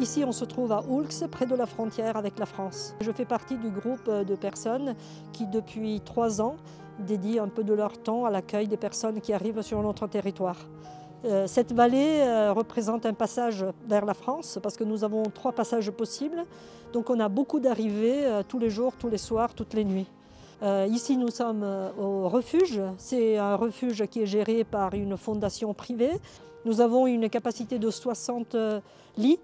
Ici, on se trouve à Oulx, près de la frontière avec la France. Je fais partie du groupe de personnes qui, depuis 3 ans, dédient un peu de leur temps à l'accueil des personnes qui arrivent sur notre territoire. Cette vallée représente un passage vers la France parce que nous avons 3 passages possibles. Donc on a beaucoup d'arrivées tous les jours, tous les soirs, toutes les nuits. Ici nous sommes au refuge. C'est un refuge qui est géré par une fondation privée. Nous avons une capacité de 60 lits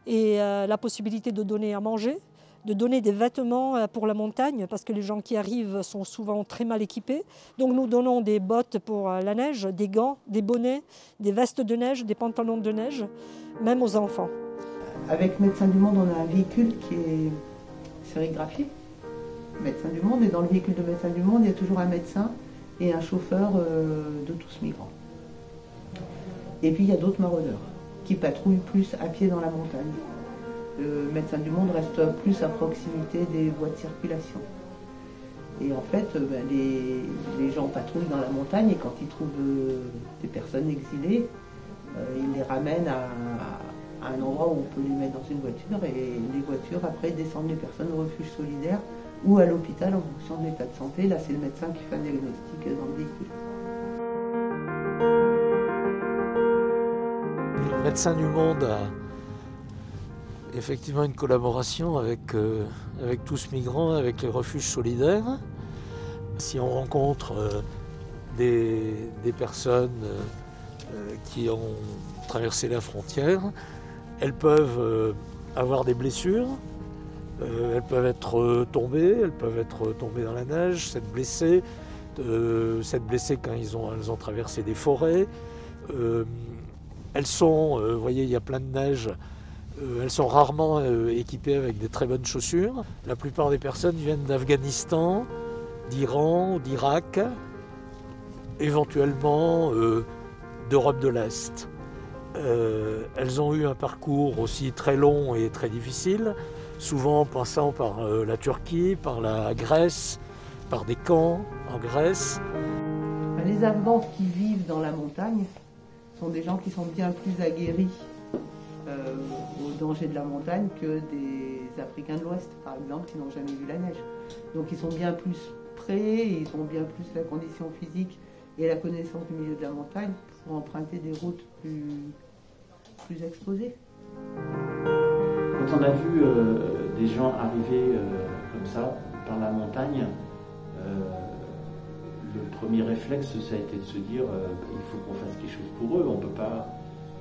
et la possibilité de donner à manger, de donner des vêtements pour la montagne parce que les gens qui arrivent sont souvent très mal équipés. Donc nous donnons des bottes pour la neige, des gants, des bonnets, des vestes de neige, des pantalons de neige, même aux enfants. Avec Médecins du Monde, on a un véhicule qui est sérigraphié. Médecins du Monde, et dans le véhicule de Médecins du Monde, il y a toujours un médecin et un chauffeur de tous migrants. Et puis il y a d'autres maraudeurs qui patrouillent plus à pied dans la montagne. Le Médecin du Monde reste plus à proximité des voies de circulation. Et en fait, les gens patrouillent dans la montagne et quand ils trouvent des personnes exilées, ils les ramènent à un endroit où on peut les mettre dans une voiture et les voitures après descendent les personnes au refuge solidaire ou à l'hôpital en fonction de l'état de santé. Là, c'est le médecin qui fait un diagnostic dans le véhicule. Le Médecin du Monde a effectivement une collaboration avec Tous Migrants, avec les refuges solidaires. Si on rencontre des personnes qui ont traversé la frontière, elles peuvent avoir des blessures, elles peuvent être tombées dans la neige, s'être blessées quand elles ont traversé des forêts. Elles sont, vous voyez, il y a plein de neige. Elles sont rarement équipées avec des très bonnes chaussures. La plupart des personnes viennent d'Afghanistan, d'Iran, d'Irak, éventuellement d'Europe de l'Est. Elles ont eu un parcours aussi très long et très difficile, souvent passant par la Turquie, par la Grèce, par des camps en Grèce. Les Afghans qui vivent dans la montagne sont des gens qui sont bien plus aguerris au danger de la montagne que des Africains de l'Ouest, par exemple, qui n'ont jamais vu la neige. Donc ils sont bien plus prêts, ils ont bien plus la condition physique et la connaissance du milieu de la montagne pour emprunter des routes plus exposées. Quand on a vu des gens arriver comme ça, par la montagne, le premier réflexe, ça a été de se dire il faut qu'on fasse quelque chose pour eux. On ne peut pas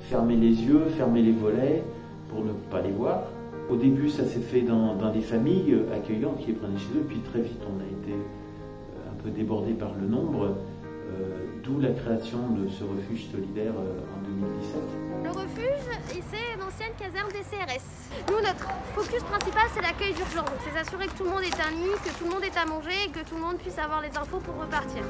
fermer les yeux, fermer les volets pour ne pas les voir. Au début, ça s'est fait dans des familles accueillantes qui les prenaient chez eux, puis très vite, on a été un peu débordé par le nombre, d'où la création de ce refuge solidaire en 2017. Le refuge, c'est une ancienne caserne des CRS. Nous, notre focus principal, c'est l'accueil d'urgence. C'est s'assurer que tout le monde est à lit, que tout le monde est à manger et que tout le monde puisse avoir les infos pour repartir.